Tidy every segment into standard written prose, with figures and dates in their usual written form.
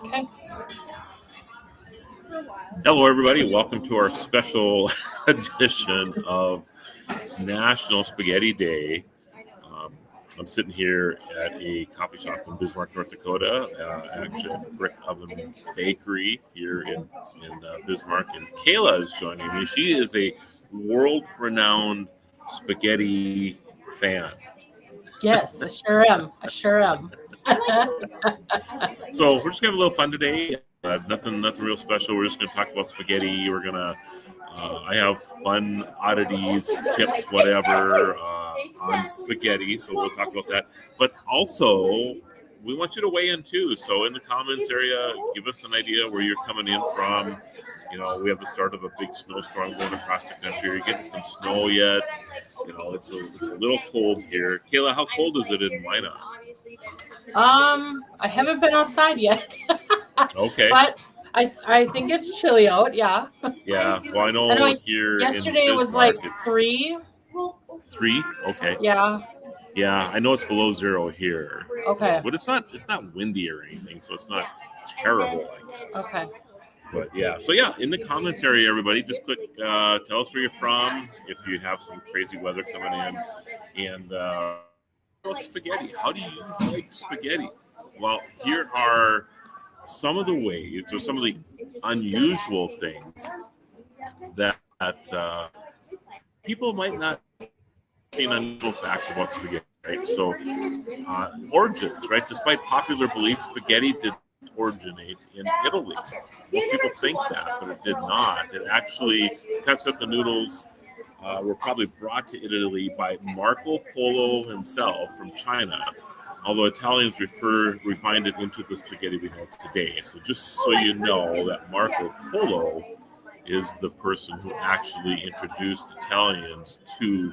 Okay. Hello, everybody. Welcome to our special edition of National Spaghetti Day. I'm sitting here at a coffee shop in Bismarck, North Dakota, actually at Brick Oven Bakery here in Bismarck. And Kayla is joining me. She is a world-renowned spaghetti fan. Yes, I sure am. So we're just gonna have a little fun today. Nothing real special. We're just gonna talk about spaghetti. We're gonna. I have fun oddities, tips, whatever on spaghetti. So we'll talk about that. But also, we want you to weigh in too. So in the comments area, give us an idea where you're coming in from. You know, we have the start of a big snowstorm going across the country. Are you getting some snow yet? You know, it's a little cold here. Kayla, how cold is it in Minot? I haven't been outside yet. Okay. But I think it's chilly out, yeah. Yeah. Well, I know here yesterday in was Bismarck, like it's 3. 3? Okay. Yeah. Yeah, I know it's below 0 here. Okay. But it's not windy or anything, so it's not terrible, I guess. Okay. But yeah, so yeah, in the comments area, everybody, just click, tell us where you're from, if you have some crazy weather coming in, and about spaghetti. How do you like spaghetti? Well, here are some of the ways, or some of the unusual things that people might not see unusual facts about spaghetti. Right? So, origins, right? Despite popular belief, spaghetti did originate in Italy. Most people think that, but it did not. It actually, concept of noodles were probably brought to Italy by Marco Polo himself from China, although Italians refined it into the spaghetti we know today. So just so you know that Marco Polo is the person who actually introduced Italians to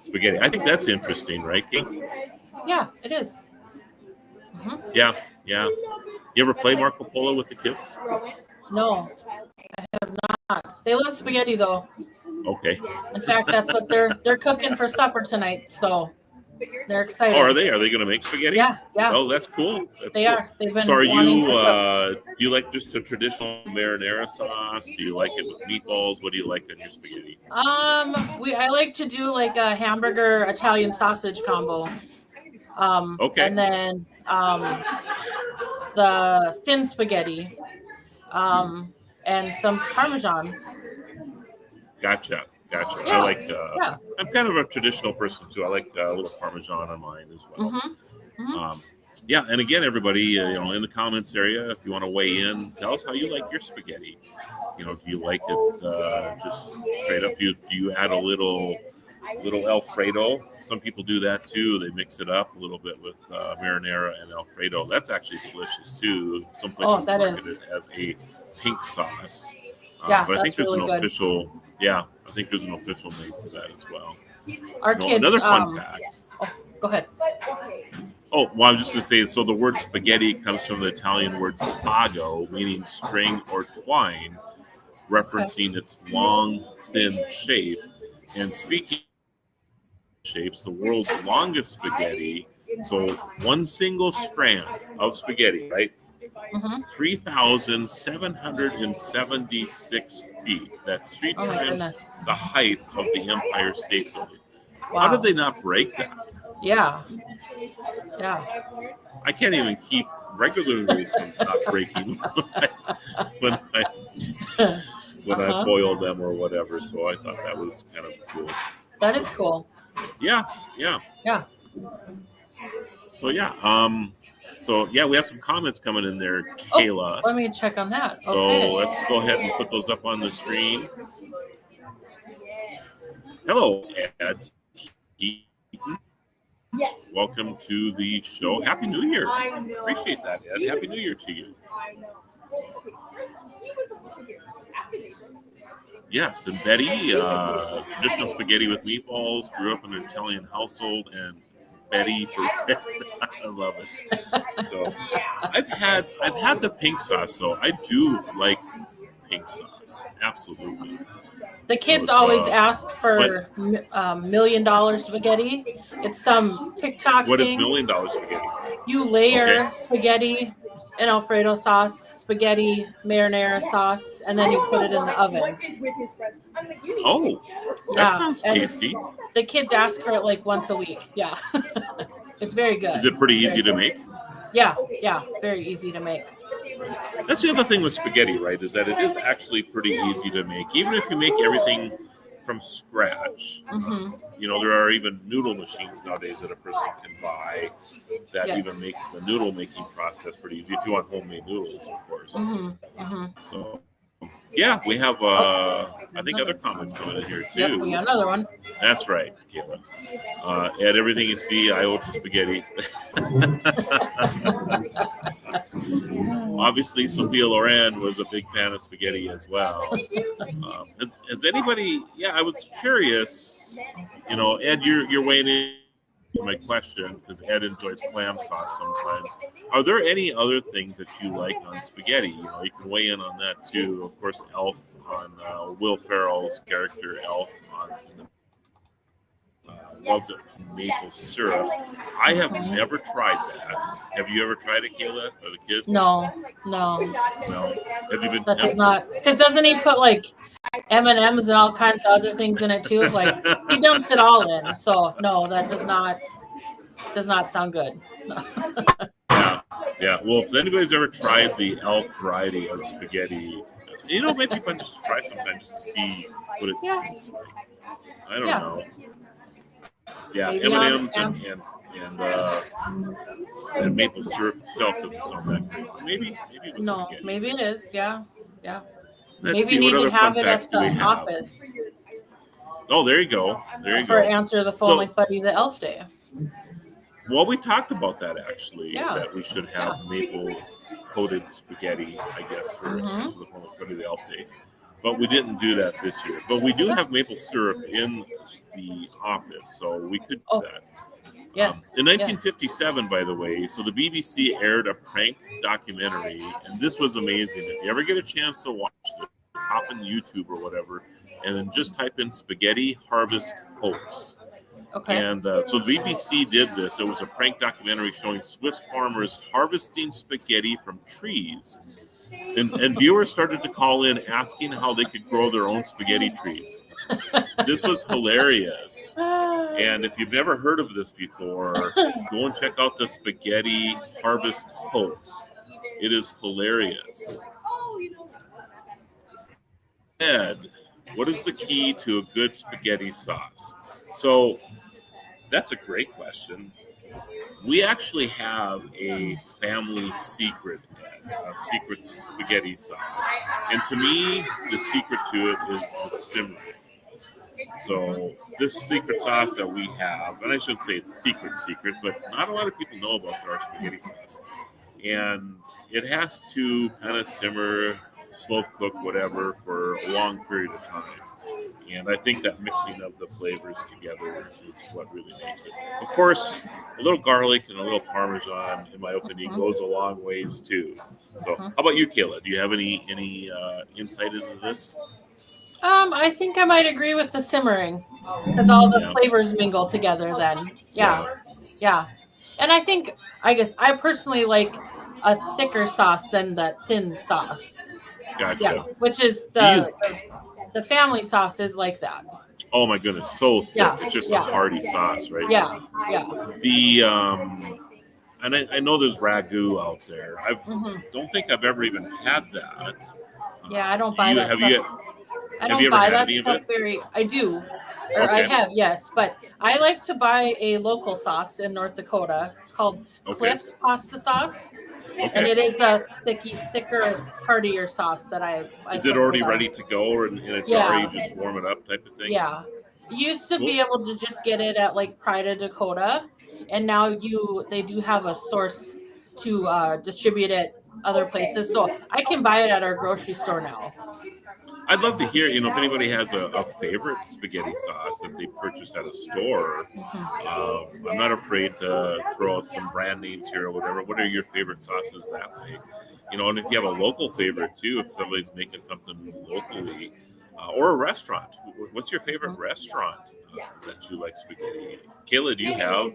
spaghetti. I think that's interesting, right, Kate? Yeah, it is. Mm-hmm. Yeah. You ever play Marco Polo with the kids? No, I have not. They love spaghetti, though. Okay. In fact, that's what they're cooking for supper tonight, so they're excited. Oh, are they? Are they going to make spaghetti? Yeah. Oh, that's cool. They are. They've been. So, are you? To do you like just a traditional marinara sauce? Do you like it with meatballs? What do you like on your spaghetti? I like to do like a hamburger Italian sausage combo. Okay. And then the thin spaghetti, and some Parmesan. Gotcha. Yeah. I like. I'm kind of a traditional person too. I like a little Parmesan on mine as well. Mm-hmm. Yeah, and again, everybody, in the comments area, if you want to weigh in, tell us how you like your spaghetti. You know, do you like it just straight up? Do you add a little Alfredo? Some people do that too. They mix it up a little bit with marinara and Alfredo. That's actually delicious too. Some places market it as a pink sauce. Yeah, but I think there's really an official. Yeah, I think there's an official name for that as well. Our kids. Another fun fact. Oh, go ahead. Oh, well, I was just going to say, so the word spaghetti comes from the Italian word spago, meaning string or twine, referencing its long, thin shape. And speaking of shapes, the world's longest spaghetti, so one single strand of spaghetti, right? Mm-hmm. 3,776 feet. That's 3 times the height of the Empire State Building. Wow. How did they not break that? Yeah. I can't even keep regular noodles from not breaking when I boil them or whatever. So I thought that was kind of cool. That is cool. Yeah. So we have some comments coming in there, Kayla. Let me check on that. So let's go ahead and put those up on the screen. Hello, Ed. Yes. Welcome to the show. Happy New Year. Appreciate that, Ed. Happy New Year to you. Yes, and Betty, traditional spaghetti with meatballs, grew up in an Italian household, and Betty, I love it. So I've had the pink sauce, so I do like pink sauce. Absolutely. The kids always ask for $1 million spaghetti. It's some TikTok What thing. What is $1 million spaghetti? You layer spaghetti an Alfredo sauce, spaghetti marinara sauce, and then you put it in the oven. Oh, that Yeah, sounds and tasty. the kids ask for it like once a week. Yeah, it's very good. Is it pretty easy to make? Yeah, very easy to make. That's the other thing with spaghetti, right? Is that it is actually pretty easy to make, even if you make everything from scratch. Mm-hmm. You know, there are even noodle machines nowadays that a person can buy that Yes. even makes the noodle making process pretty easy if you want homemade noodles, of course. Mm-hmm. Mm-hmm. So, yeah, we have, I think, other comments coming in here, too. Yep, we got another one. That's right, Kayla. Add everything you see, I owe to spaghetti. Obviously, Sophia Loren was a big fan of spaghetti as well. Has anybody? Yeah, I was curious. You know, Ed, you're weighing in to my question because Ed enjoys clam sauce sometimes. Are there any other things that you like on spaghetti? You know, you can weigh in on that too. Of course, Elf on Will Ferrell's character Elf on loves it maple syrup. I have never tried that. Have you ever tried it, Kayla, or the kids? No. No. Have you been? That does not. Because doesn't he put like M&Ms and all kinds of other things in it too? Like he dumps it all in. So no, that does not sound good. Yeah. Well, if anybody's ever tried the Elf variety of spaghetti, you know, maybe fun just to try sometime just to see what it tastes like. I don't know. Yeah, Maybe M&Ms and maple syrup itself doesn't sound that great. Maybe it was No, spaghetti. maybe it is. Yeah. Let's Maybe see, you need what to other have fun it at facts do we the have? office Oh, there you go. for Answer the Phone with Buddy the Elf Day. Well, we talked about that actually, Yeah. that we should have maple coated spaghetti, I guess, for Answer the Phone with Buddy the Elf Day. But we didn't do that this year. But we do have maple syrup in the office, so we could do that. Yes. In 1957, by the way, so the BBC aired a prank documentary, and this was amazing. If you ever get a chance to watch this, hop on YouTube or whatever, and then just type in spaghetti harvest hoax. Okay. And so the BBC did this. It was a prank documentary showing Swiss farmers harvesting spaghetti from trees. And viewers started to call in asking how they could grow their own spaghetti trees. This was hilarious. And if you've never heard of this before, go and check out the spaghetti harvest hoax. It is hilarious. Ed, what is the key to a good spaghetti sauce? So that's a great question. We actually have a family secret spaghetti sauce. And to me, the secret to it is the simmering. So this secret sauce that we have, and I shouldn't say it's secret, but not a lot of people know about our spaghetti sauce. And it has to kind of simmer, slow cook, whatever, for a long period of time. And I think that mixing of the flavors together is what really makes it. Of course, a little garlic and a little Parmesan, in my opinion, goes a long ways too. So how about you, Kayla? Do you have any insight into this? I think I might agree with the simmering because all the flavors mingle together then. Yeah. And I guess I personally like a thicker sauce than the thin sauce. Gotcha. Yeah, which is the family sauce is like that. Oh my goodness, so thick. Yeah. It's just a hearty sauce, right? Yeah. The and I know there's ragu out there. I don't think I've ever even had that. Yeah, I don't buy that have stuff. You, I have don't you ever buy had that any of stuff it? I do. Or I have, yes. But I like to buy a local sauce in North Dakota. It's called Cliff's Pasta Sauce. Okay. And it is a thicker, heartier sauce that I Is it already ready to go or in a jar? You just warm it up type of thing? Yeah. You used to be able to just get it at like Pride of Dakota. And now they do have a source to distribute it other places. So I can buy it at our grocery store now. I'd love to hear, if anybody has a favorite spaghetti sauce that they purchased at a store. I'm not afraid to throw out some brand names here or whatever. What are your favorite sauces that way? And if you have a local favorite too, if somebody's making something locally, or a restaurant. What's your favorite restaurant that you like spaghetti? Kayla, do you have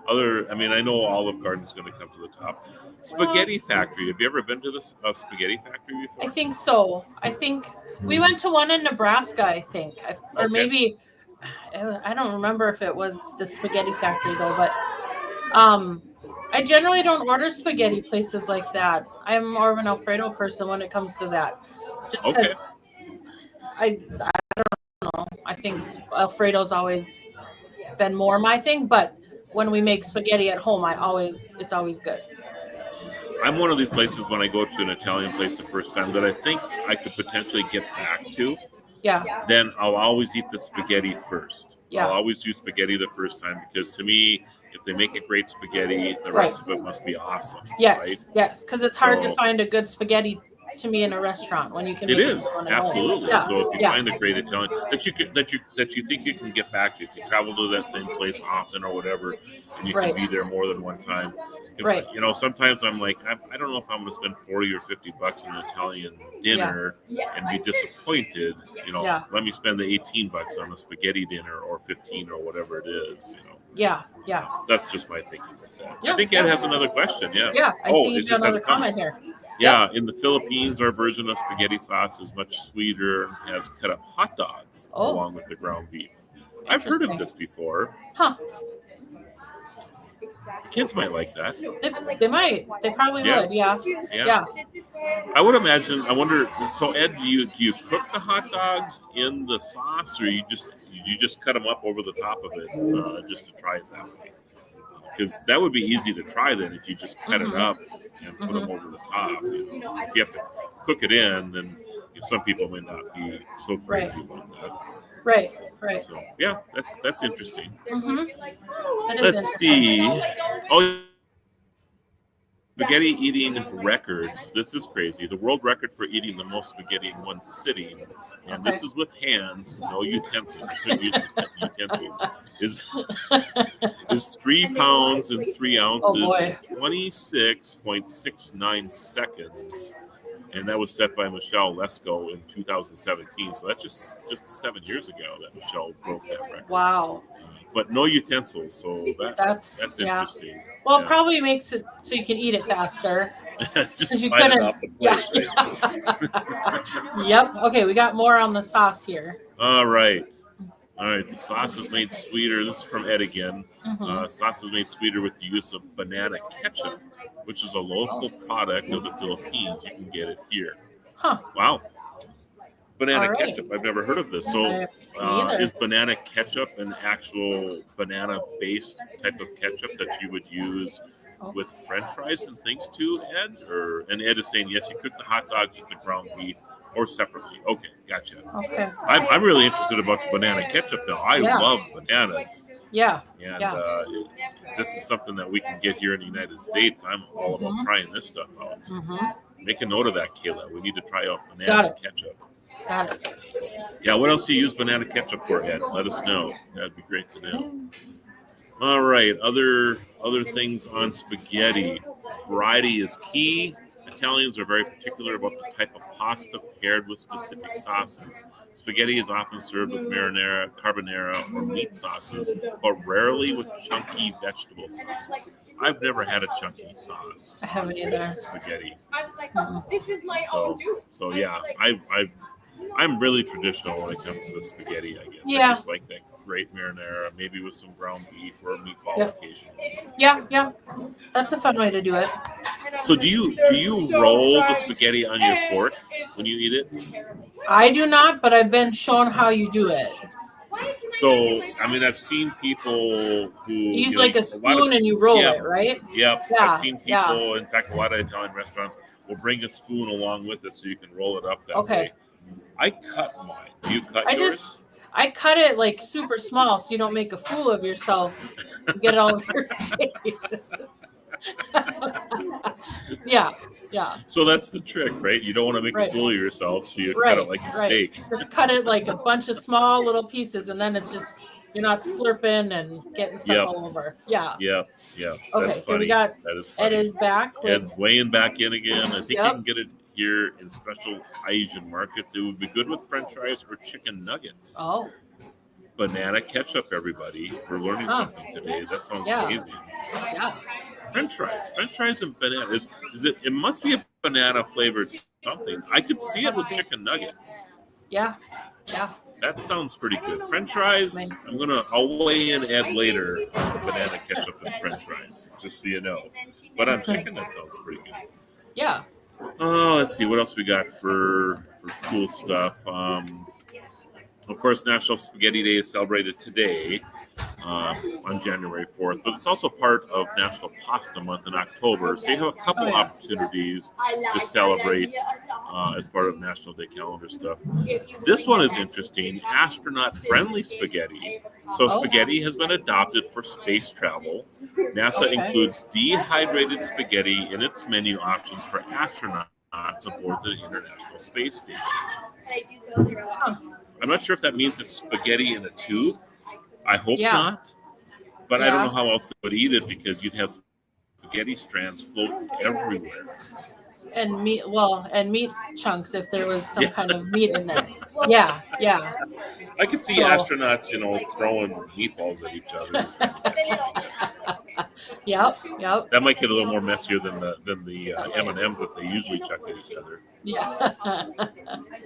I mean, I know Olive Garden's going to come to the top. Spaghetti Factory. Have you ever been to this Spaghetti Factory before? I think so. I think we went to one in Nebraska, I think. Or Okay. maybe, I don't remember if it was the Spaghetti Factory though, but I generally don't order spaghetti places like that. I'm more of an Alfredo person when it comes to that. Just because Okay. I don't know. I think Alfredo's always been more my thing, but when we make spaghetti at home, it's always good. I'm one of these places when I go to an Italian place the first time that I think I could potentially get back to. Yeah. Then I'll always eat the spaghetti first. Yeah. I'll always do spaghetti the first time because to me, if they make a great spaghetti, the rest of it must be awesome. Yes, right? yes, because it's hard to find a good spaghetti to me in a restaurant when you can. It is absolutely. Yeah. So if you find a great Italian that you think you can get back to, if you travel to that same place often or whatever, and you can be there more than one time. Right. You know, sometimes I'm like, I don't know if I'm going to spend $40 or $50 on an Italian dinner and be disappointed. You know, let me spend the $18 on a spaghetti dinner or 15 or whatever it is. You know. Yeah. That's just my thinking with that. Yeah, I think Ed has another question. Yeah. Yeah. I see you got another comment here. Yeah, in the Philippines, our version of spaghetti sauce is much sweeter and has cut up hot dogs along with the ground beef. I've heard of this before. Huh. Kids might like that. They might. They probably would. Yeah. I would imagine. I wonder. So, Ed, do you cook the hot dogs in the sauce, or you just cut them up over the top of it just to try it that way? Because that would be easy to try then if you just cut it up and put them over the top. You know, if you have to cook it in, then some people may not be so crazy about that. Right. So yeah, that's interesting. Mm-hmm. Let's see. Oh, spaghetti eating records. This is crazy. The world record for eating the most spaghetti in one sitting, and this is with hands, no utensils. You couldn't use utensils. Is 3 pounds and 3 ounces, 26.69 seconds. And that was set by Michelle Lesko in 2017. So that's just 7 years ago that Michelle broke that record. Wow. But no utensils, so that's interesting. Well, it probably makes it so you can eat it faster. Just slide it off the plate. Right? Yep. Okay, we got more on the sauce here. All right. The sauce is made sweeter. This is from Ed again. Sauce is made sweeter with the use of banana ketchup, which is a local product of the Philippines. You can get it here. Huh. Wow. Banana ketchup. I've never heard of this. So is banana ketchup an actual banana-based type of ketchup that you would use with French fries and things too, Ed? And Ed is saying, yes, you cook the hot dogs with the ground beef or separately. Okay, gotcha. Okay. I'm really interested about the banana ketchup now. I love bananas. Yeah. And if this is something that we can get here in the United States, I'm all about trying this stuff out. Make a note of that, Kayla. We need to try out banana ketchup. Got it. Yeah, what else do you use banana ketchup for, Ed? Let us know. That'd be great to know. All right, other things on spaghetti. Variety is key. Italians are very particular about the type of pasta paired with specific sauces. Spaghetti is often served with marinara, carbonara, or meat sauces, but rarely with chunky vegetable sauces. I've never had a chunky sauce. I haven't either. Spaghetti. This is my own too. So yeah, I'm really traditional when it comes to spaghetti, I guess. Yeah. I just like that great marinara, maybe with some ground beef or meatball occasionally. Yeah. That's a fun way to do it. So do you roll the spaghetti on your fork when you eat it? I do not, but I've been shown how you do it. So, I mean, I've seen people who use like a spoon and you roll it, right? Yep. Yeah. I've seen people, in fact, a lot of Italian restaurants will bring a spoon along with it so you can roll it up that way. I cut mine. Do you cut yours? I cut it like super small so you don't make a fool of yourself and get it all over your face. Yeah. So that's the trick, right? You don't want to make a fool of yourself, so you cut it like a steak. Just cut it like a bunch of small little pieces, and then it's just you're not slurping and getting stuff all over. Yeah. Okay, that's funny. We got Ed is back. Ed's weighing back in again. I think you can get it here in special Asian markets. It would be good with French fries or chicken nuggets. Oh. banana ketchup, everybody. We're learning Huh. something today. That sounds Yeah. amazing. Yeah. French fries and banana. Is it? It must be a banana flavored something. I could see it with chicken nuggets. Yeah. Yeah. That sounds pretty good. French fries. I'll weigh in add later on the banana ketchup and French fries, just so you know. But on chicken, that sounds pretty good. Yeah. Oh, let's see what else we got for cool stuff. Of course, National Spaghetti Day is celebrated today on January 4th, but it's also part of National Pasta Month in October. So you have a couple opportunities to celebrate as part of National Day calendar stuff. This one is interesting, astronaut-friendly spaghetti. So spaghetti has been adopted for space travel. NASA includes dehydrated spaghetti in its menu options for astronauts aboard the International Space Station. I'm not sure if that means it's spaghetti in a tube. I hope not. But I don't know how else they would eat it because you'd have spaghetti strands floating everywhere. And meat chunks if there was some kind of meat in there. Yeah. I could see astronauts, throwing meatballs at each other. Yep. That might get a little more messier than the M&Ms that they usually chuck at each other. Yeah.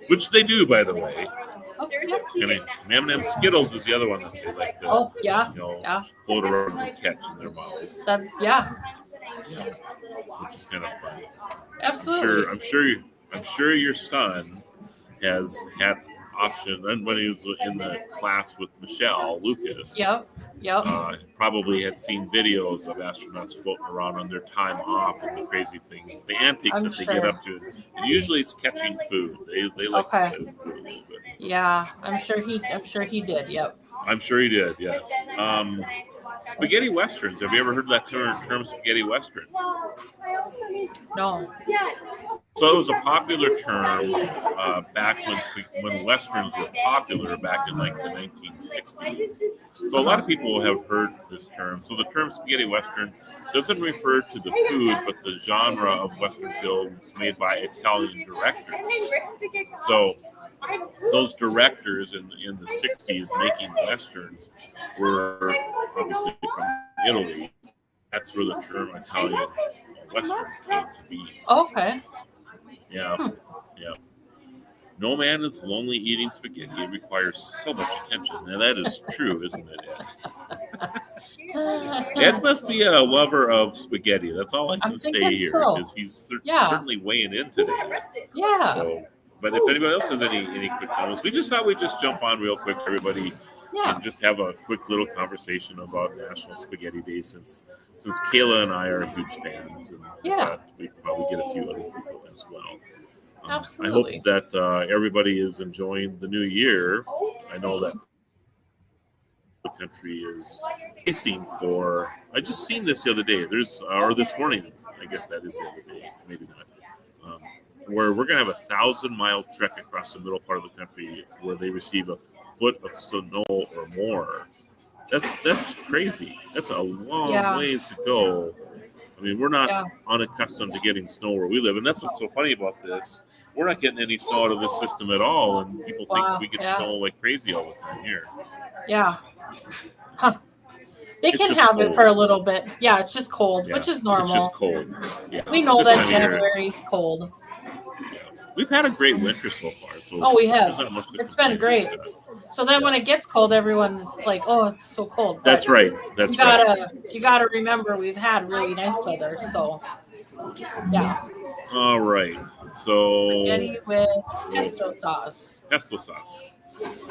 Which they do, by the way. Okay. M&M Skittles is the other one that they like to, float around and catch in their mouths. Which is kind of fun. Absolutely. I'm sure your son has had option, and when he was in the class with Michelle Lucas. Yep. Probably had seen videos of astronauts floating around on their time off and the crazy things, the antics that they get up to. And usually it's catching food. They like to catch food a little bit. Yeah, I'm sure he did. Yep. I'm sure he did. Yes. Spaghetti westerns. Have you ever heard that term spaghetti western? No. So it was a popular term back when westerns were popular back in like the 1960s. So a lot of people have heard this term. So the term spaghetti western doesn't refer to the food, but the genre of western films made by Italian directors. So those directors in the 60s making westerns were obviously from Italy. That's where the term Italian western came to be. Okay. Yeah. No man is lonely eating spaghetti. It requires so much attention. Now that is true, isn't it, Ed? Ed must be a lover of spaghetti. That's all I can say here, because he's certainly weighing in today. Yeah. So, but if anybody else has any quick comments, we just thought we'd just jump on real quick, everybody, and just have a quick little conversation about National Spaghetti Day, since Kayla and I are huge fans, and we probably get a few other people as well. Absolutely. I hope that everybody is enjoying the new year. I know that the country is pacing for. I just seen this the other day. Or this morning. I guess that is the other day. Maybe not. Where we're going to have a 1,000-mile trek across the middle part of the country where they receive a foot of snow or more. That's crazy. That's a long ways to go. I mean, we're not unaccustomed to getting snow where we live, and that's what's so funny about this. We're not getting any snow out of this system at all, and people think we get snow like crazy all the time here. Yeah. Huh. They can have it for a little bit. Yeah, it's just cold, which is normal. It's just cold. Yeah. We know that January is cold. Yeah. We've had a great winter so far. So we have. It's been great. So then when it gets cold, everyone's like, "Oh, it's so cold." But that's right. You gotta remember we've had really nice weather. So yeah. All right. So spaghetti with pesto sauce. Pesto sauce.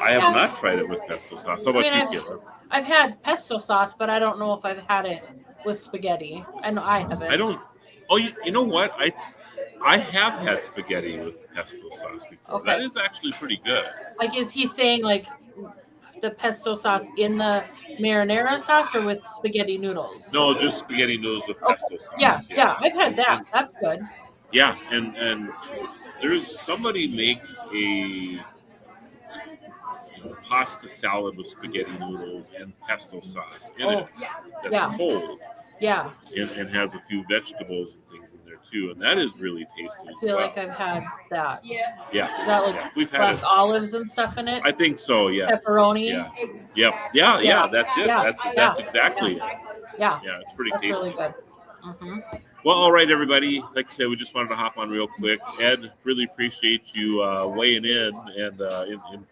I have not tried it with pesto sauce. How about you, Kayla? I've had pesto sauce, but I don't know if I've had it with spaghetti. I know I haven't. I don't. Oh, you know what? I have had spaghetti with pesto sauce before. Okay. That is actually pretty good. Like, is he saying like the pesto sauce in the marinara sauce or with spaghetti noodles? No, just spaghetti noodles with pesto sauce. Yeah, I've had that. That's good. Yeah, and there's somebody makes a pasta salad with spaghetti noodles and pesto sauce in it. That's cold. Yeah. and has a few vegetables and things in there too, and that is really tasty I as feel well. like I've had that. Yeah, Is that like yeah, we've had black it. olives and stuff in it? I think so. Yes. Pepperoni? Yeah. Yep. Yeah. Yeah. That's it. Yeah. That's exactly it. Yeah. Yeah, it's pretty That's tasty. really good. Mm-hmm. Well, all right, everybody. Like I said, we just wanted to hop on real quick. Ed, really appreciate you weighing in and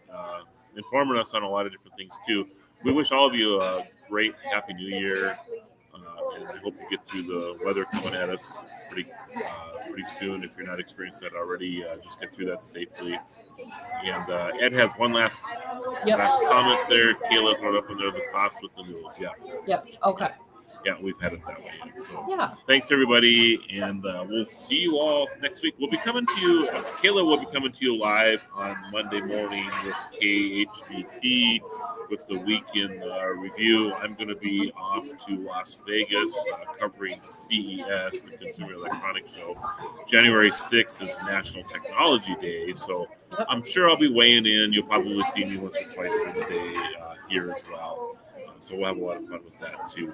informing us on a lot of different things too. We wish all of you a great Happy New Year, and I hope you get through the weather coming at us pretty soon. If you're not experiencing that already, just get through that safely. And Ed has one last comment there. Kayla throw it up in there, the sauce with the noodles. Yeah. Yep. Okay. Yeah, we've had it that way. So Yeah. thanks, everybody, and we'll see you all next week. We'll be coming to you. Kayla will be coming to you live on Monday morning with KHBT with the weekend review. I'm going to be off to Las Vegas covering CES, the Consumer Electronics Show. January 6th is National Technology Day, so I'm sure I'll be weighing in. You'll probably see me once or twice during the day here as well. So we'll have a lot of fun with that too.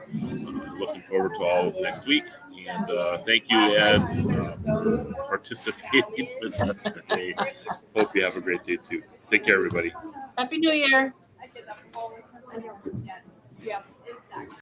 Looking forward to all of next week. And thank you, Ed, for participating with us today. Hope you have a great day too. Take care, everybody. Happy New Year.